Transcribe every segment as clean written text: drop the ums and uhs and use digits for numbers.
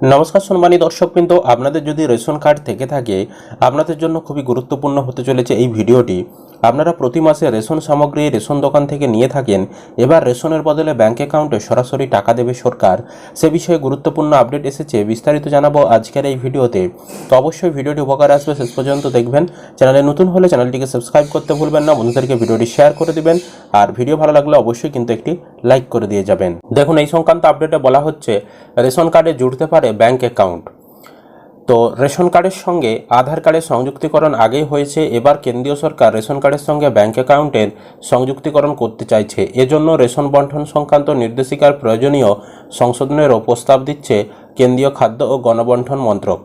নমস্কার সম্মানিত দর্শকবৃন্দ, আপনাদের যদি রেশন কার্ড থেকে থাকে আপনাদের জন্য খুবই গুরুত্বপূর্ণ হতে চলেছে এই ভিডিওটি। আপনারা প্রতি মাসে রেশন সামগ্রী রেশন দোকান থেকে নিয়ে থাকেন, এবার রেশনের বদলে ব্যাংক অ্যাকাউন্টে সরাসরি টাকা দেবে সরকার। সে বিষয়ে গুরুত্বপূর্ণ আপডেট এসেছে, বিস্তারিত জানাবো আজকের এই ভিডিওতে। তো অবশ্যই ভিডিওটি উপকার আসবে, শেষ পর্যন্ত দেখবেন। চ্যানেলে নতুন হলে চ্যানেলটিকে সাবস্ক্রাইব করতে ভুলবেন না, বন্ধুদেরকে ভিডিওটি শেয়ার করে দিবেন, আর ভিডিও ভালো লাগলে অবশ্যই কিন্তু একটি লাইক করে দিয়ে যাবেন। দেখুন, এই সংক্রান্ত আপডেটে বলা হচ্ছে রেশন কার্ডে জুড়তে পারে ব্যাংক অ্যাকাউন্ট। তো রেশন কার্ডের সঙ্গে আধার কার্ডের সংযুক্তিকরণ আগেই হয়েছে, এবার কেন্দ্রীয় সরকার রেশন কার্ডের সঙ্গে ব্যাংক অ্যাকাউন্টের সংযুক্তিকরণ করতে চাইছে। এজন্য রেশন বণ্টন সংক্রান্ত নির্দেশিকার প্রয়োজনীয় সংশোধনেরও প্রস্তাব দিচ্ছে কেন্দ্রীয় খাদ্য ও গণবণ্টন মন্ত্রক।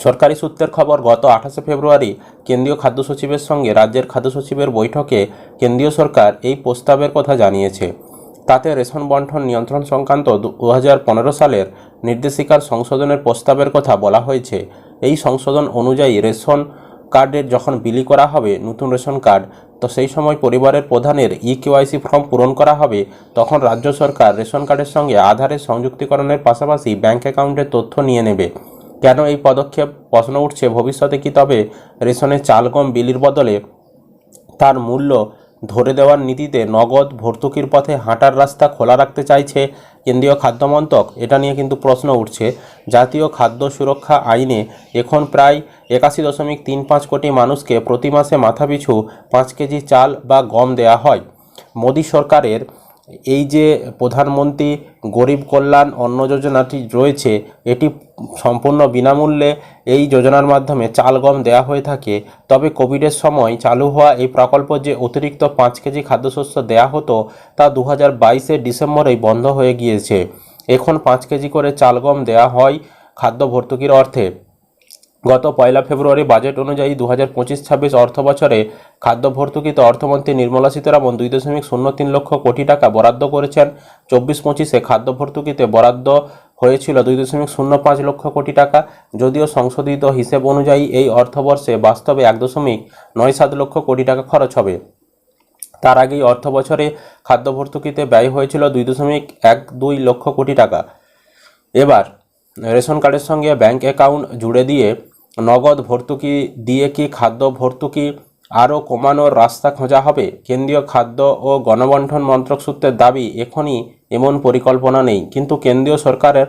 সরকারি সূত্রের খবর, গত 28 ফেব্রুয়ারি কেন্দ্রীয় খাদ্য সচিবের সঙ্গে রাজ্যের খাদ্য সচিবের বৈঠকে কেন্দ্রীয় সরকার এই প্রস্তাবের কথা জানিয়েছে। তাতে রেশন বণ্টন নিয়ন্ত্রণ সংক্রান্ত 2015 সালের নির্দেশিকার সংশোধনের প্রস্তাবের কথা বলা হয়েছে। এই সংশোধন অনুযায়ী রেশন কার্ডের যখন বিলি করা হবে নতুন রেশন কার্ড, তো সেই সময় পরিবারের প্রধানের ইকেওয়াইসি ফর্ম পূরণ করা হবে। তখন রাজ্য সরকার রেশন কার্ডের সঙ্গে আধারের সংযুক্তিকরণের পাশাপাশি ব্যাংক অ্যাকাউন্টের তথ্য নিয়ে নেবে। কেন এই পদক্ষেপ? প্রশ্ন উঠছে, ভবিষ্যতে কি তবে রেশনের চাল গম বিলির বদলে তার মূল্য ধরে দেওয়ার নীতিতে নগদ ভর্তুকির পথে হাঁটার রাস্তা খোলা রাখতে চাইছে কেন্দ্রীয় খাদ্য মন্ত্রক? এটা নিয়ে কিন্তু প্রশ্ন উঠছে। জাতীয় খাদ্য সুরক্ষা আইনে এখন প্রায় 81.35 কোটি মানুষকে প্রতি মাসে মাথাপিছু 5 কেজি চাল বা গম দেয়া হয়। মোদী সরকারের এই যে প্রধানমন্ত্রী গরিব কল্যাণ অন্ন যোজনাটি রয়েছে, এটি সম্পূর্ণ বিনামূল্যে এই যোজনার মাধ্যমে চাল গম দেওয়া হয়ে থাকে। তবে কোভিডের সময় চালু হওয়া এই প্রকল্প যে অতিরিক্ত 5 কেজি খাদ্যশস্য দেয়া হতো, তা 2022 ডিসেম্বরেই বন্ধ হয়ে গিয়েছে। এখন 5 কেজি করে চাল গম দেওয়া হয় খাদ্য ভর্তুকির অর্থে। গত 1 ফেব্রুয়ারি বাজেট অনুযায়ী 2025-26 অর্থ বছরে খাদ্য ভর্তুকিতে অর্থমন্ত্রী নির্মলা সীতারামন 2.03 লক্ষ কোটি টাকা বরাদ্দ করেছেন। 24-25 খাদ্য ভর্তুকিতে বরাদ্দ হয়েছিল 2.05 লক্ষ কোটি টাকা। যদিও সংশোধিত হিসেব অনুযায়ী এই অর্থবর্ষে বাস্তবে 1.97 লক্ষ কোটি টাকা খরচ হবে। তার আগেই অর্থ বছরে খাদ্য ভর্তুকিতে ব্যয় হয়েছিল 2.12 লক্ষ কোটি টাকা। এবার রেশন কার্ডের সঙ্গে ব্যাংক অ্যাকাউন্ট জুড়ে দিয়ে নগদ ভর্তুকি দিয়ে কি খাদ্য ভর্তুকি আরও কমানোর রাস্তা খোঁজা হবে? কেন্দ্রীয় খাদ্য ও গণবণ্টন মন্ত্রক সূত্রের দাবি, এখনই এমন পরিকল্পনা নেই। কিন্তু কেন্দ্রীয় সরকারের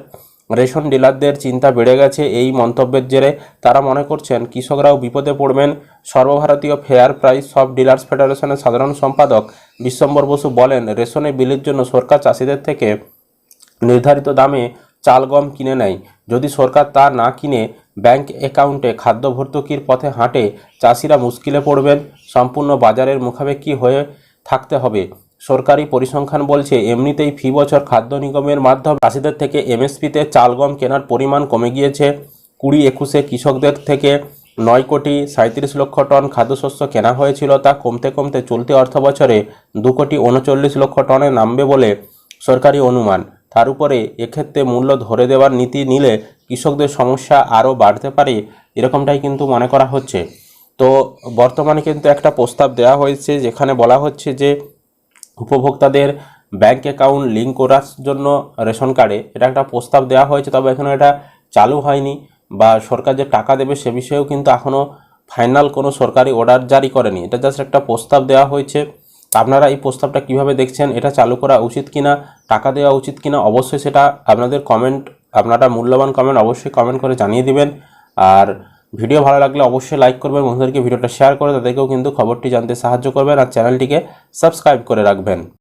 রেশন ডিলারদের চিন্তা বেড়ে গেছে এই মন্তব্যের জেরে। তারা মনে করছেন কৃষকরাও বিপদে পড়বেন। সর্বভারতীয় ফেয়ার প্রাইস সব ডিলার্স ফেডারেশনের সাধারণ সম্পাদক বিশ্বম্বর বসু বলেন, রেশনে বিলির জন্য সরকার চাষিদের থেকে নির্ধারিত দামে চাল গম কিনে নেয়। যদি সরকার তা না কিনে ব্যাংক অ্যাকাউন্টে খাদ্য ভর্তুকির পথে হাঁটে, চাষিরা মুশকিলে পড়বেন। সম্পূর্ণ বাজারের মুখাপেক্ষী হয়ে থাকতে হবে। সরকারি পরিসংখ্যান বলছে, এমনিতেই ফি বছর খাদ্য নিগমের মাধ্যমে চাষিদের থেকে এমএসপিতে চাল গম কেনার পরিমাণ কমে গিয়েছে। 20-21 কৃষকদের থেকে 9.37 লক্ষ টন খাদ্যশস্য কেনা হয়েছিল, তা কমতে কমতে চলতি অর্থ বছরে 2.39 লক্ষ টনে নামবে বলে সরকারি অনুমান। তার উপরে এক্ষেত্রে মূল্য ধরে দেওয়ার নীতি নিলে কৃষকদের সমস্যা আরও বাড়তে পারে, এরকমটাই কিন্তু মনে করা হচ্ছে। তো বর্তমানে কিন্তু একটা প্রস্তাব দেওয়া হয়েছে, যেখানে বলা হচ্ছে যে উপভোক্তাদের ব্যাংক অ্যাকাউন্ট লিঙ্ক করার জন্য রেশন কার্ডে এটা একটা প্রস্তাব দেওয়া হয়েছে। তবে এখনও এটা চালু হয়নি, বা সরকার যে টাকা দেবে সে বিষয়েও কিন্তু এখনও ফাইনাল কোনো সরকারি অর্ডার জারি করেনি। এটা জাস্ট একটা প্রস্তাব দেওয়া হয়েছে। আপনারা এই প্রস্তাবটা কিভাবে দেখছেন? এটা চালু করা উচিত কিনা, টাকা দেওয়া উচিত কিনা, অবশ্যই সেটা আপনারা মূল্যবান কমেন্ট অবশ্যই কমেন্ট করে জানিয়ে দিবেন। আর ভিডিও ভালো লাগলে অবশ্যই লাইক করবেন, বন্ধুদেরকে ভিডিওটা শেয়ার করে তাদেরকেও কিন্তু খবরটি জানতে সাহায্য করবেন, আর চ্যানেলটিকে সাবস্ক্রাইব করে রাখবেন।